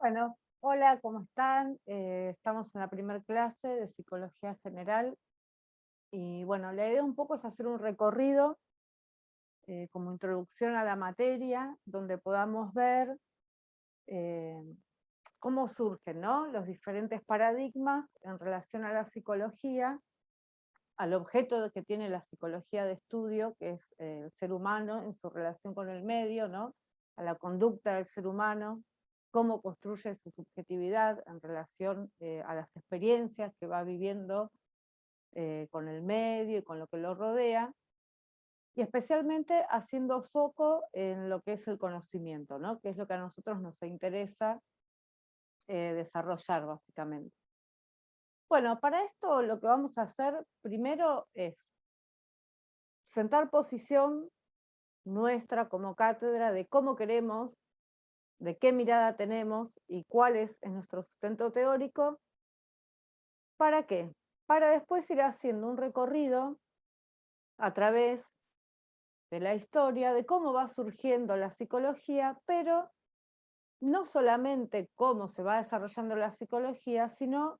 Bueno, hola, ¿cómo están? Estamos en la primera clase de Psicología General y bueno, la idea un poco es hacer un recorrido como introducción a la materia, donde podamos ver eh, cómo surgen, ¿no?, los diferentes paradigmas en relación a la psicología, al objeto que tiene la psicología de estudio, que es el ser humano en su relación con el medio, ¿no?, a la conducta del ser humano, cómo construye su subjetividad en relación a las experiencias que va viviendo con el medio y con lo que lo rodea, y especialmente haciendo foco en lo que es el conocimiento, ¿no?, que es lo que a nosotros nos interesa desarrollar básicamente. Bueno, para esto lo que vamos a hacer primero es sentar posición nuestra como cátedra de cómo queremos, de qué mirada tenemos y cuál es nuestro sustento teórico. ¿Para qué? Para después ir haciendo un recorrido a través de la historia, de cómo va surgiendo la psicología, pero no solamente cómo se va desarrollando la psicología, sino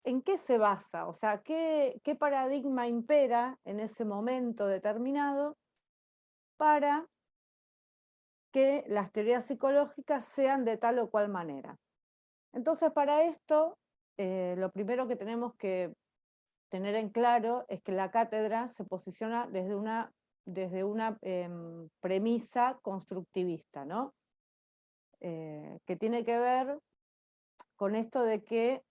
en qué se basa, o sea, qué paradigma impera en ese momento determinado para que las teorías psicológicas sean de tal o cual manera. Entonces, para esto, lo primero que tenemos que tener en claro es que la cátedra se posiciona desde una premisa constructivista, ¿no? Que tiene que ver con esto de que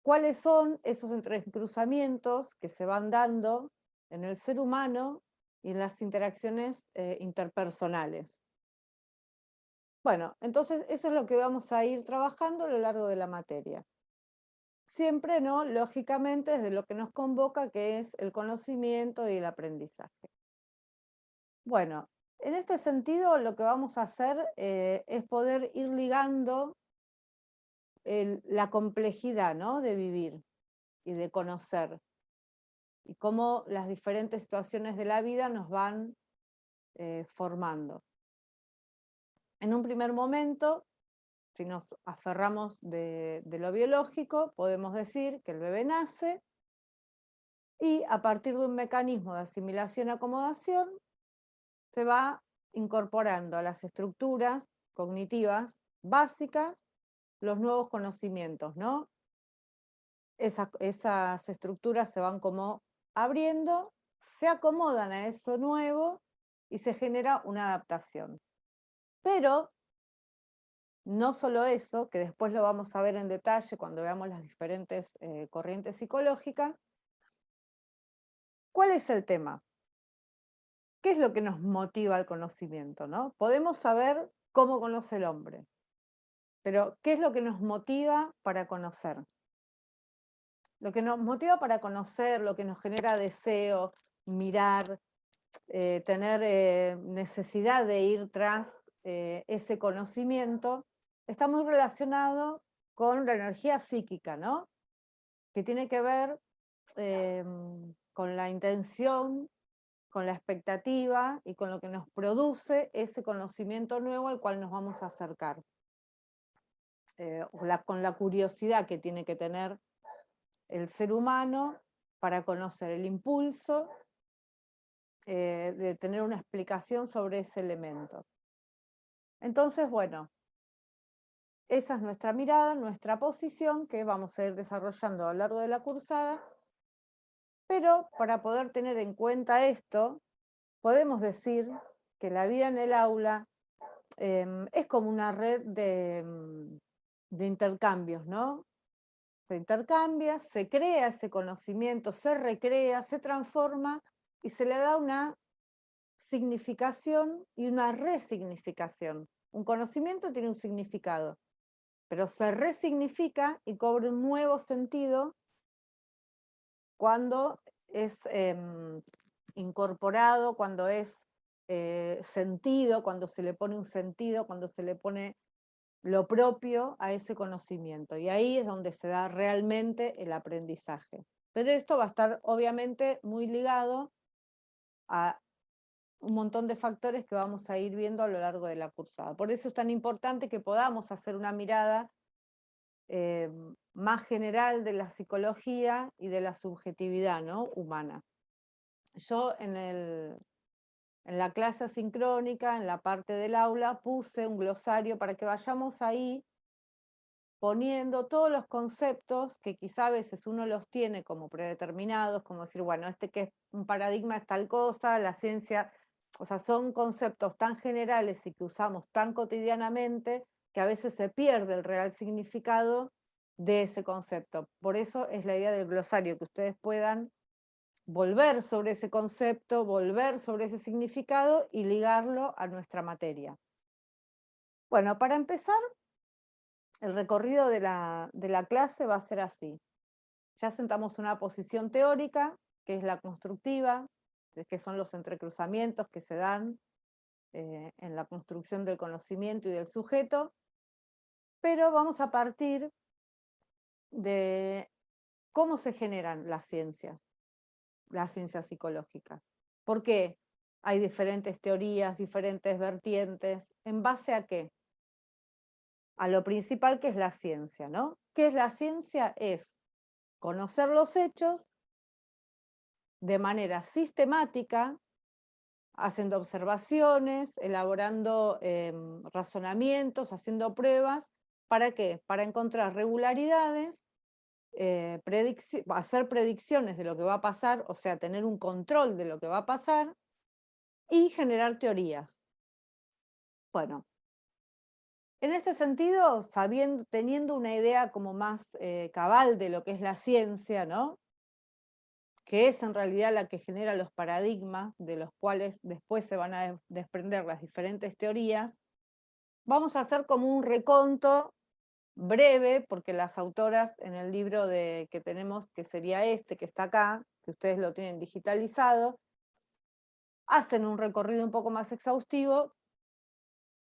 cuáles son esos entrecruzamientos que se van dando en el ser humano y en las interacciones interpersonales. Bueno, entonces eso es lo que vamos a ir trabajando a lo largo de la materia. Siempre, ¿no?, lógicamente, desde lo que nos convoca, que es el conocimiento y el aprendizaje. Bueno, en este sentido, lo que vamos a hacer es poder ir ligando la complejidad, ¿no?, de vivir y de conocer, y cómo las diferentes situaciones de la vida nos van formando. En un primer momento, si nos aferramos de lo biológico, podemos decir que el bebé nace y a partir de un mecanismo de asimilación-acomodación se va incorporando a las estructuras cognitivas básicas los nuevos conocimientos, ¿no? Esas estructuras se van como abriendo, se acomodan a eso nuevo y se genera una adaptación. Pero no solo eso, que después lo vamos a ver en detalle cuando veamos las diferentes corrientes psicológicas. ¿Cuál es el tema? ¿Qué es lo que nos motiva al conocimiento, no? Podemos saber cómo conoce el hombre, pero ¿qué es lo que nos motiva para conocer? Lo que nos motiva para conocer, lo que nos genera deseo, mirar, tener necesidad de ir tras ese conocimiento, está muy relacionado con la energía psíquica, ¿no?, que tiene que ver con la intención, con la expectativa y con lo que nos produce ese conocimiento nuevo al cual nos vamos a acercar. Con la curiosidad que tiene que tener el ser humano para conocer el impulso de tener una explicación sobre ese elemento. Entonces, bueno, esa es nuestra mirada, nuestra posición, que vamos a ir desarrollando a lo largo de la cursada, pero para poder tener en cuenta esto, podemos decir que la vida en el aula es como una red de intercambios, ¿no? Se intercambia, se crea ese conocimiento, se recrea, se transforma y se le da una significación y una resignificación. Un conocimiento tiene un significado, pero se resignifica y cobra un nuevo sentido cuando es incorporado, cuando es sentido, cuando se le pone un sentido, cuando se le pone lo propio a ese conocimiento. Y ahí es donde se da realmente el aprendizaje. Pero esto va a estar obviamente muy ligado a un montón de factores que vamos a ir viendo a lo largo de la cursada. Por eso es tan importante que podamos hacer una mirada eh, más general de la psicología y de la subjetividad, ¿no?, humana. Yo en la clase asincrónica, en la parte del aula, puse un glosario para que vayamos ahí poniendo todos los conceptos que quizá a veces uno los tiene como predeterminados, como decir, bueno, este que es un paradigma es tal cosa, la ciencia, o sea, son conceptos tan generales y que usamos tan cotidianamente que a veces se pierde el real significado de ese concepto. Por eso es la idea del glosario, que ustedes puedan volver sobre ese concepto, volver sobre ese significado y ligarlo a nuestra materia. Bueno, para empezar, el recorrido de la clase va a ser así. Ya sentamos una posición teórica, que es la constructiva, que son los entrecruzamientos que se dan en la construcción del conocimiento y del sujeto, pero vamos a partir de cómo se generan las ciencias psicológicas. ¿Por qué hay diferentes teorías, diferentes vertientes? ¿En base a qué? A lo principal, que es la ciencia, ¿no? ¿Qué es la ciencia? Es conocer los hechos de manera sistemática, haciendo observaciones, elaborando razonamientos, haciendo pruebas. ¿Para qué? Para encontrar regularidades, hacer predicciones de lo que va a pasar, o sea, tener un control de lo que va a pasar y generar teorías. Bueno, en ese sentido, teniendo una idea como más cabal de lo que es la ciencia, ¿no?, que es en realidad la que genera los paradigmas de los cuales después se van a desprender las diferentes teorías, vamos a hacer como un reconto breve, porque las autoras en el libro que tenemos, que sería este que está acá, que ustedes lo tienen digitalizado, hacen un recorrido un poco más exhaustivo,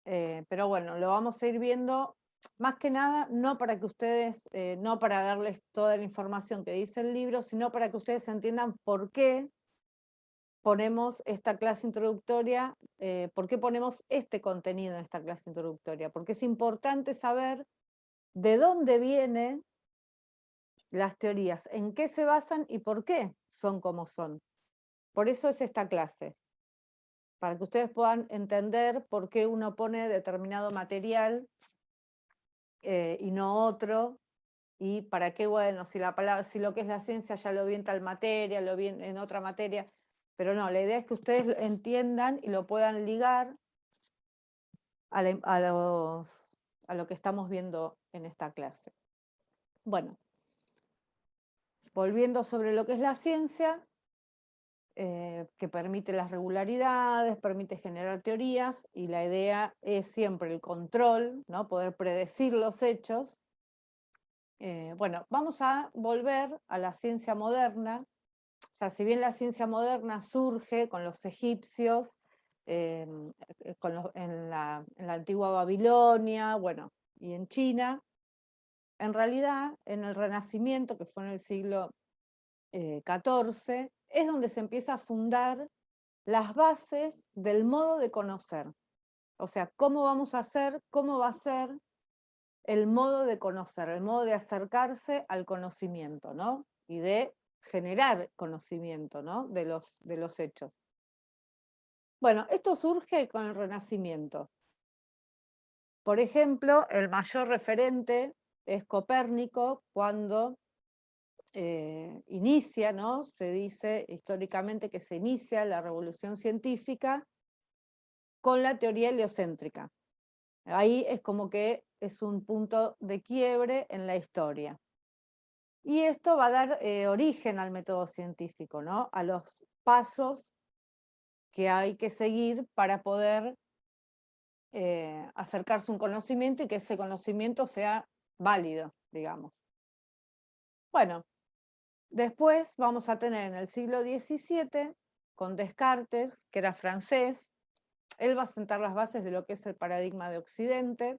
pero bueno, lo vamos a ir viendo más que nada, no para que ustedes, no para darles toda la información que dice el libro, sino para que ustedes entiendan por qué ponemos esta clase introductoria, por qué ponemos este contenido en esta clase introductoria, porque es importante saber de dónde vienen las teorías, en qué se basan y por qué son como son. Por eso es esta clase, para que ustedes puedan entender por qué uno pone determinado material y no otro, y para qué, bueno, si lo que es la ciencia ya lo vi en tal materia, lo vi en otra materia, pero no, la idea es que ustedes entiendan y lo puedan ligar a lo que estamos viendo en esta clase. Bueno, volviendo sobre lo que es la ciencia, que permite las regularidades, permite generar teorías, y la idea es siempre el control, ¿no?, poder predecir los hechos. Bueno, vamos a volver a la ciencia moderna. O sea, si bien la ciencia moderna surge con los egipcios, en la antigua Babilonia, bueno, y en China, en realidad en el Renacimiento, que fue en el siglo XIV, es donde se empieza a fundar las bases del modo de conocer. O sea, cómo vamos a hacer, cómo va a ser el modo de conocer, el modo de acercarse al conocimiento, ¿no?, y de generar conocimiento, ¿no?, de los hechos. Bueno, esto surge con el Renacimiento. Por ejemplo, el mayor referente es Copérnico, cuando inicia, ¿no?, se dice históricamente que se inicia la revolución científica con la teoría heliocéntrica. Ahí es como que es un punto de quiebre en la historia. Y esto va a dar origen al método científico, ¿no?, a los pasos que hay que seguir para poder acercarse a un conocimiento y que ese conocimiento sea válido, digamos. Bueno, después vamos a tener en el siglo XVII, con Descartes, que era francés. Él va a sentar las bases de lo que es el paradigma de Occidente,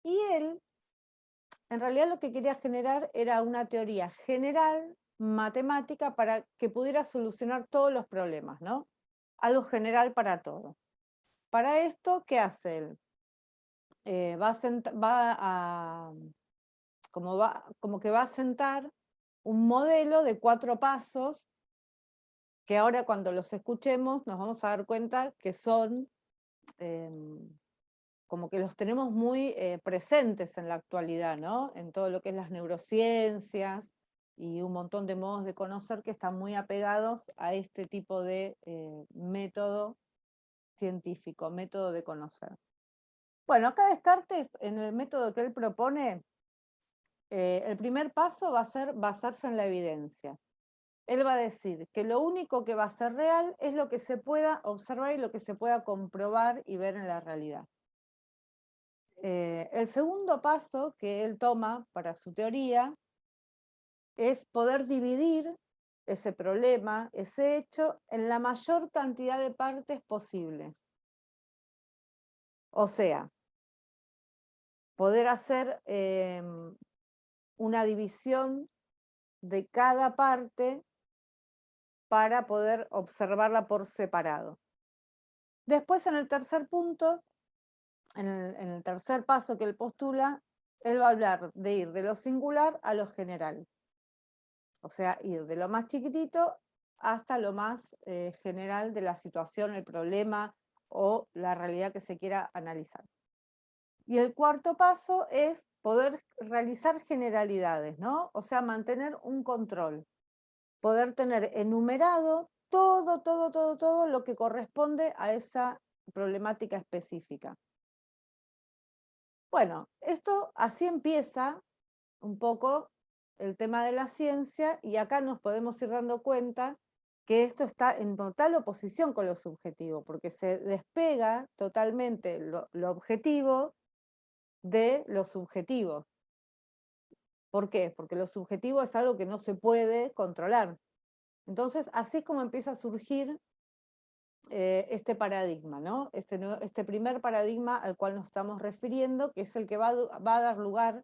y él, en realidad, lo que quería generar era una teoría general, matemática, para que pudiera solucionar todos los problemas, ¿no? Algo general para todo. Para esto, ¿qué hace él? Va a como que va a sentar un modelo de 4 pasos que ahora cuando los escuchemos nos vamos a dar cuenta que son como que los tenemos muy presentes en la actualidad, ¿no? En todo lo que es las neurociencias y un montón de modos de conocer que están muy apegados a este tipo de método científico, método de conocer. Bueno, acá Descartes, en el método que él propone, el primer paso va a ser basarse en la evidencia. Él va a decir que lo único que va a ser real es lo que se pueda observar y lo que se pueda comprobar y ver en la realidad. El segundo paso que él toma para su teoría es poder dividir ese problema, ese hecho, en la mayor cantidad de partes posibles. O sea, poder hacer una división de cada parte para poder observarla por separado. Después, en el tercer punto, en el tercer paso que él postula, él va a hablar de ir de lo singular a lo general. O sea, ir de lo más chiquitito hasta lo más general de la situación, el problema o la realidad que se quiera analizar. Y el cuarto paso es poder realizar generalidades, ¿no? O sea, mantener un control, poder tener enumerado todo lo que corresponde a esa problemática específica. Bueno, esto así empieza un poco el tema de la ciencia y acá nos podemos ir dando cuenta que esto está en total oposición con lo subjetivo, porque se despega totalmente lo objetivo de lo subjetivo. ¿Por qué? Porque lo subjetivo es algo que no se puede controlar. Entonces, así es como empieza a surgir este paradigma, ¿no? Este primer paradigma al cual nos estamos refiriendo, que es el que va a dar lugar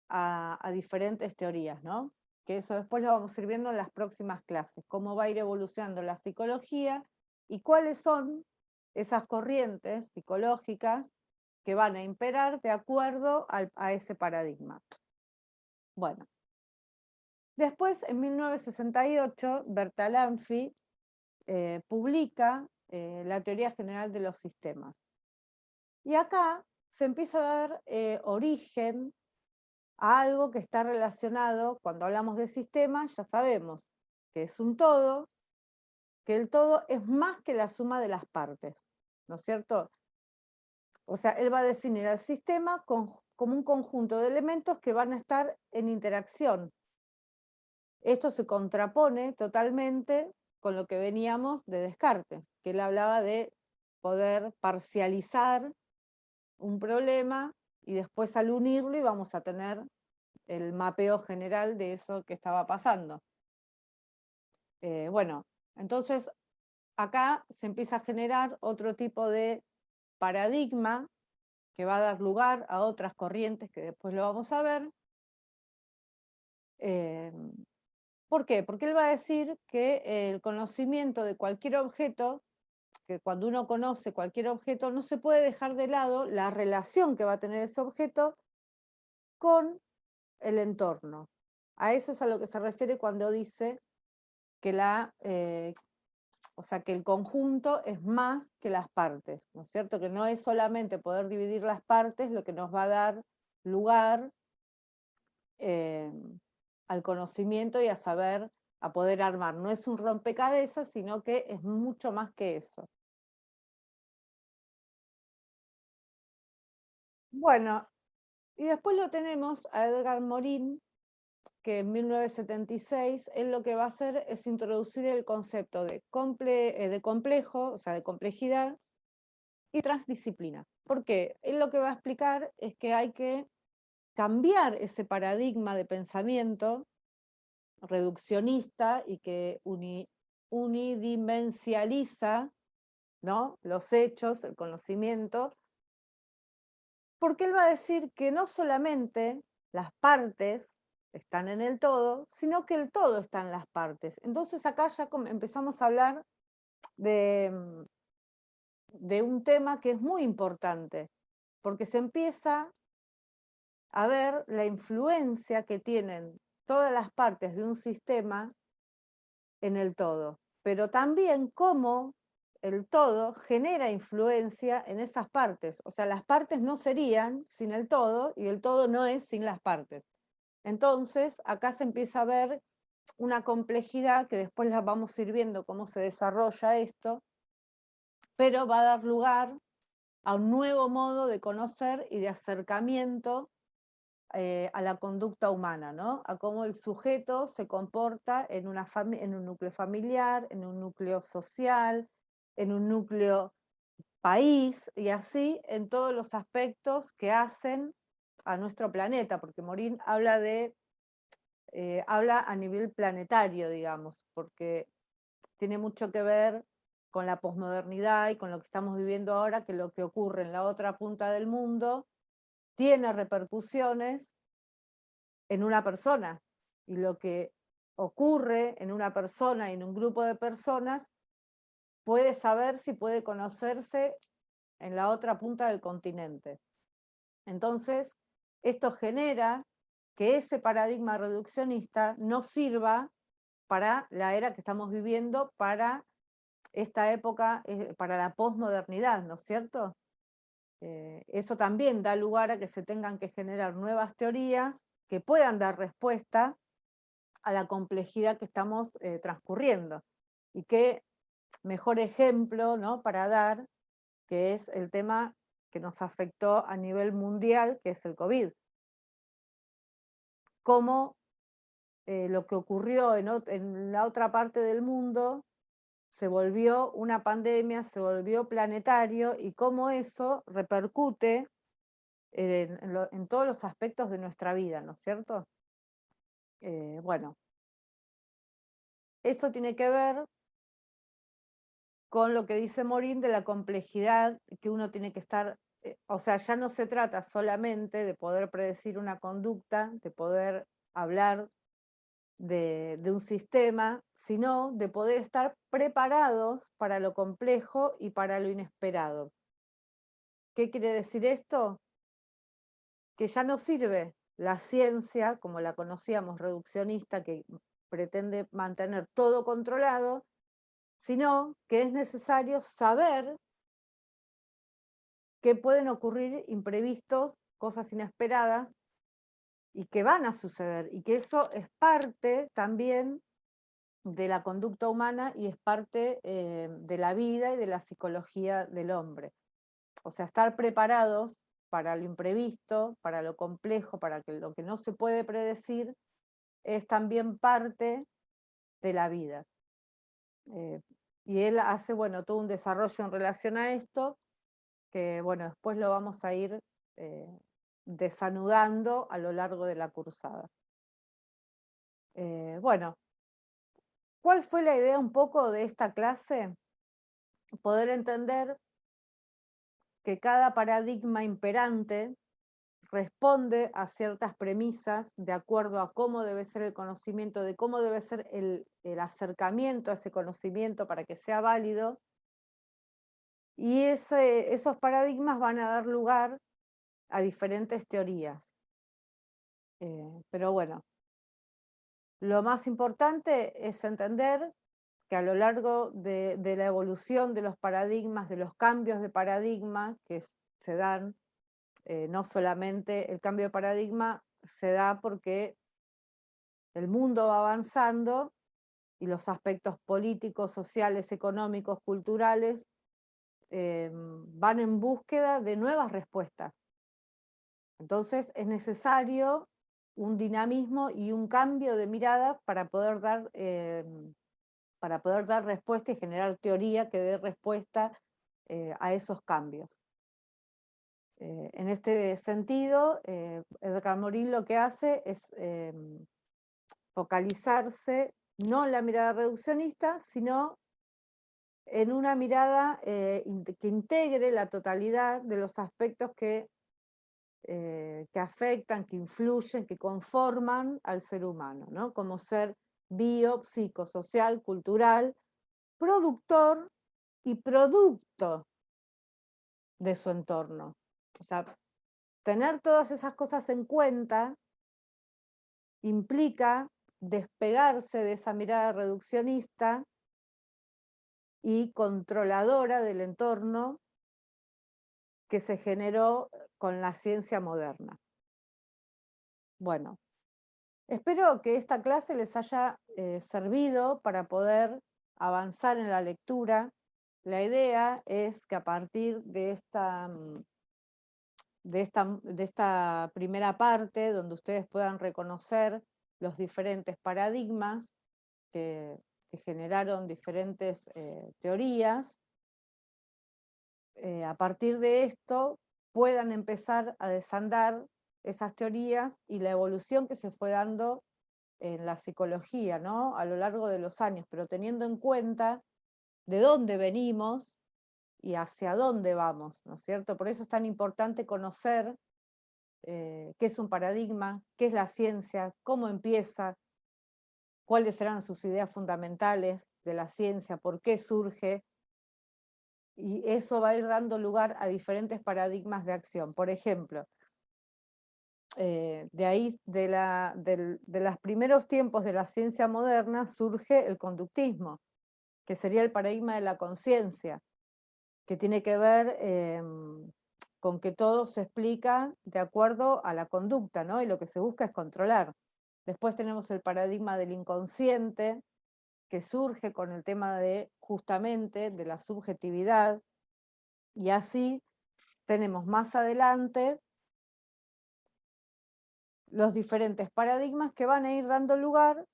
a diferentes teorías, ¿no? Que eso después lo vamos a ir viendo en las próximas clases, cómo va a ir evolucionando la psicología y cuáles son esas corrientes psicológicas que van a imperar de acuerdo a ese paradigma. Bueno, después en 1968 Bertalanffy publica la teoría general de los sistemas. Y acá se empieza a dar origen a algo que está relacionado, cuando hablamos de sistemas, ya sabemos que es un todo, que el todo es más que la suma de las partes, ¿no es cierto? O sea, él va a definir al sistema como un conjunto de elementos que van a estar en interacción. Esto se contrapone totalmente con lo que veníamos de Descartes, que él hablaba de poder parcializar un problema y después al unirlo íbamos a tener el mapeo general de eso que estaba pasando. Bueno, entonces acá se empieza a generar otro tipo de paradigma que va a dar lugar a otras corrientes que después lo vamos a ver. ¿Por qué? Porque él va a decir que el conocimiento de cualquier objeto, que cuando uno conoce cualquier objeto, no se puede dejar de lado la relación que va a tener ese objeto con el entorno. A eso es a lo que se refiere cuando dice que o sea, que el conjunto es más que las partes, ¿no es cierto? Que no es solamente poder dividir las partes lo que nos va a dar lugar al conocimiento y a saber, a poder armar. No es un rompecabezas, sino que es mucho más que eso. Bueno, y después lo tenemos a Edgar Morin, que en 1976 él lo que va a hacer es introducir el concepto de complejo, o sea, de complejidad y transdisciplina. ¿Por qué? Él lo que va a explicar es que hay que cambiar ese paradigma de pensamiento reduccionista y que unidimensializa, ¿no?, los hechos, el conocimiento, porque él va a decir que no solamente las partes están en el todo, sino que el todo está en las partes. Entonces acá ya empezamos a hablar de un tema que es muy importante, porque se empieza a ver la influencia que tienen todas las partes de un sistema en el todo, pero también cómo el todo genera influencia en esas partes. O sea, las partes no serían sin el todo y el todo no es sin las partes. Entonces, acá se empieza a ver una complejidad que después la vamos a ir viendo cómo se desarrolla esto, pero va a dar lugar a un nuevo modo de conocer y de acercamiento a la conducta humana, ¿no? A cómo el sujeto se comporta en un núcleo familiar, en un núcleo social, en un núcleo país, y así en todos los aspectos que hacen a nuestro planeta, porque Morín habla a nivel planetario, digamos, porque tiene mucho que ver con la posmodernidad y con lo que estamos viviendo ahora, que lo que ocurre en la otra punta del mundo tiene repercusiones en una persona, y lo que ocurre en una persona y en un grupo de personas puede saber si puede conocerse en la otra punta del continente. Entonces, esto genera que ese paradigma reduccionista no sirva para la era que estamos viviendo, para esta época, para la posmodernidad, ¿no es cierto? Eso también da lugar a que se tengan que generar nuevas teorías que puedan dar respuesta a la complejidad que estamos transcurriendo. Y qué mejor ejemplo, ¿no?, para dar, que es el tema que nos afectó a nivel mundial, que es el COVID. Cómo lo que ocurrió en la otra parte del mundo se volvió una pandemia, se volvió planetario, y cómo eso repercute en todos los aspectos de nuestra vida, ¿no es cierto? Bueno, esto tiene que ver con lo que dice Morín de la complejidad que uno tiene que estar, o sea, ya no se trata solamente de poder predecir una conducta, de poder hablar de un sistema, sino de poder estar preparados para lo complejo y para lo inesperado. ¿Qué quiere decir esto? Que ya no sirve la ciencia, como la conocíamos, reduccionista, que pretende mantener todo controlado, sino que es necesario saber que pueden ocurrir imprevistos, cosas inesperadas, y que van a suceder, y que eso es parte también de la conducta humana y es parte de la vida y de la psicología del hombre. O sea, estar preparados para lo imprevisto, para lo complejo, para lo que no se puede predecir, es también parte de la vida. Y él hace, bueno, todo un desarrollo en relación a esto, que, bueno, después lo vamos a ir eh, desanudando a lo largo de la cursada. Bueno, ¿cuál fue la idea un poco de esta clase? Poder entender que cada paradigma imperante responde a ciertas premisas de acuerdo a cómo debe ser el conocimiento, de cómo debe ser el acercamiento a ese conocimiento para que sea válido, y esos paradigmas van a dar lugar a diferentes teorías. Pero bueno, lo más importante es entender que a lo largo de la evolución de los paradigmas, de los cambios de paradigma que se dan, no solamente el cambio de paradigma se da porque el mundo va avanzando y los aspectos políticos, sociales, económicos, culturales van en búsqueda de nuevas respuestas. Entonces es necesario un dinamismo y un cambio de mirada para poder dar respuesta y generar teoría que dé respuesta a esos cambios. En este sentido, Edgar Morin lo que hace es focalizarse no en la mirada reduccionista, sino en una mirada que integre la totalidad de los aspectos que afectan, que influyen, que conforman al ser humano, ¿no? Como ser bio, psicosocial, cultural, productor y producto de su entorno. O sea, tener todas esas cosas en cuenta implica despegarse de esa mirada reduccionista y controladora del entorno que se generó con la ciencia moderna. Bueno, espero que esta clase les haya servido para poder avanzar en la lectura. La idea es que a partir de esta primera parte, donde ustedes puedan reconocer los diferentes paradigmas que generaron diferentes teorías, a partir de esto puedan empezar a desandar esas teorías y la evolución que se fue dando en la psicología, ¿no? A lo largo de los años, pero teniendo en cuenta de dónde venimos y hacia dónde vamos, ¿no es cierto? Por eso es tan importante conocer qué es un paradigma, qué es la ciencia, cómo empieza, cuáles eran sus ideas fundamentales de la ciencia, por qué surge, y eso va a ir dando lugar a diferentes paradigmas de acción. Por ejemplo, de ahí, de los primeros tiempos de la ciencia moderna, surge el conductismo, que sería el paradigma de la conciencia, que tiene que ver con que todo se explica de acuerdo a la conducta, ¿no? Y lo que se busca es controlar. Después tenemos el paradigma del inconsciente, que surge con el tema de, justamente, de la subjetividad, y así tenemos más adelante los diferentes paradigmas que van a ir dando lugar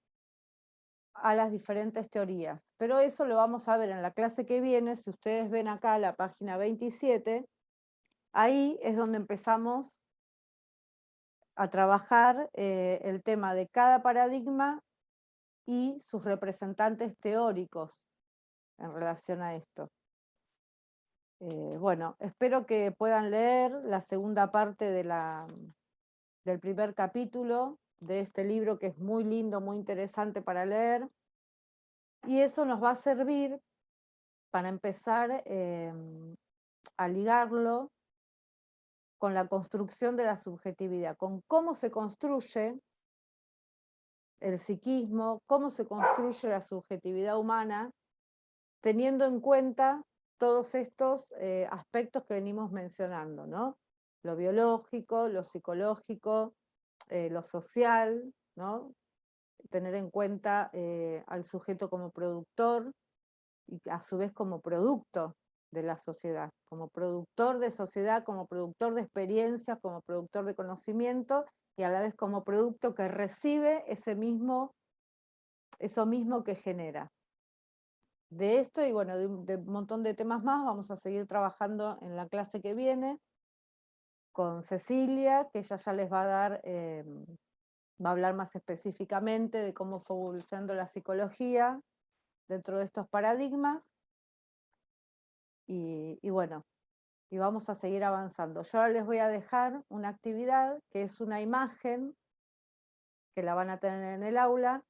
a las diferentes teorías. Pero eso lo vamos a ver en la clase que viene. Si ustedes ven acá la página 27, ahí es donde empezamos a trabajar el tema de cada paradigma y sus representantes teóricos en relación a esto. Bueno, espero que puedan leer la segunda parte del primer capítulo de este libro, que es muy lindo, muy interesante para leer, y eso nos va a servir para empezar a ligarlo con la construcción de la subjetividad, con cómo se construye el psiquismo, cómo se construye la subjetividad humana, teniendo en cuenta todos estos aspectos que venimos mencionando, ¿no? Lo biológico, lo psicológico, lo social, ¿no? Tener en cuenta al sujeto como productor y a su vez como producto de la sociedad, como productor de sociedad, como productor de experiencias, como productor de conocimiento, y a la vez como producto que recibe eso mismo que genera. De esto y bueno, de un montón de temas más vamos a seguir trabajando en la clase que viene con Cecilia, que ella ya les va a dar, va a hablar más específicamente de cómo fue evolucionando la psicología dentro de estos paradigmas, y bueno, y vamos a seguir avanzando. Yo ahora les voy a dejar una actividad que es una imagen que la van a tener en el aula.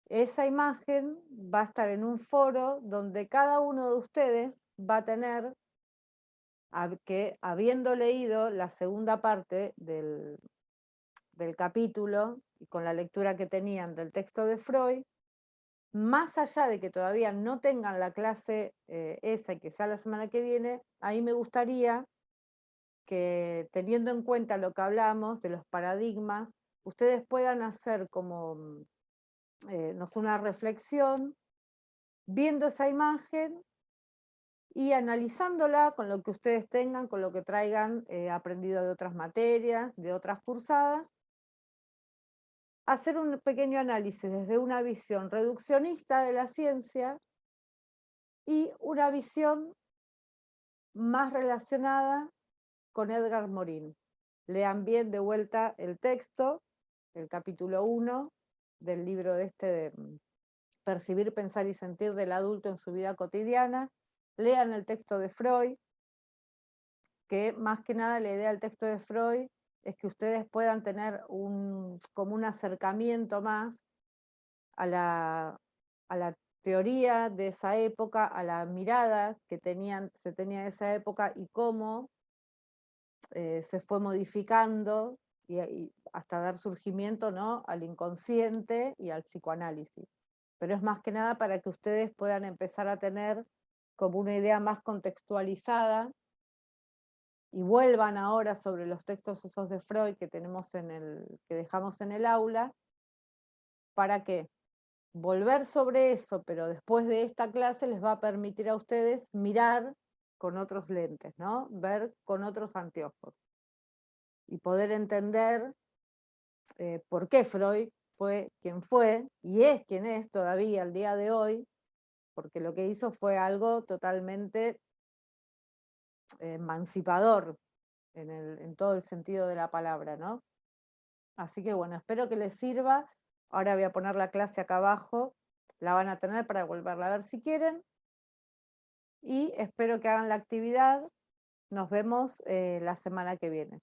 Esa imagen va a estar en un foro donde cada uno de ustedes va a tener que, habiendo leído la segunda parte del capítulo y con la lectura que tenían del texto de Freud, más allá de que todavía no tengan la clase esa y que sea la semana que viene, ahí me gustaría que, teniendo en cuenta lo que hablamos de los paradigmas, ustedes puedan hacer como no sé, una reflexión viendo esa imagen y analizándola con lo que ustedes tengan, con lo que traigan aprendido de otras materias, de otras cursadas, hacer un pequeño análisis desde una visión reduccionista de la ciencia y una visión más relacionada con Edgar Morin. Lean bien de vuelta el texto, el capítulo 1 del libro de Percibir, Pensar y Sentir del adulto en su vida cotidiana. Lean el texto de Freud, que más que nada la idea del texto de Freud es que ustedes puedan tener como un acercamiento más a la teoría de esa época, a la mirada que se tenía de esa época y cómo se fue modificando y hasta dar surgimiento, ¿no?, al inconsciente y al psicoanálisis. Pero es más que nada para que ustedes puedan empezar a tener como una idea más contextualizada y vuelvan ahora sobre los textos esos de Freud que tenemos que dejamos en el aula, ¿para qué? Volver sobre eso, pero después de esta clase les va a permitir a ustedes mirar con otros lentes, ¿no? Ver con otros anteojos y poder entender por qué Freud fue quien fue y es quien es todavía al día de hoy, porque lo que hizo fue algo totalmente emancipador en todo el sentido de la palabra, ¿no? Así que bueno, espero que les sirva. Ahora voy a poner la clase acá abajo, la van a tener para volverla a ver si quieren, y espero que hagan la actividad. Nos vemos la semana que viene.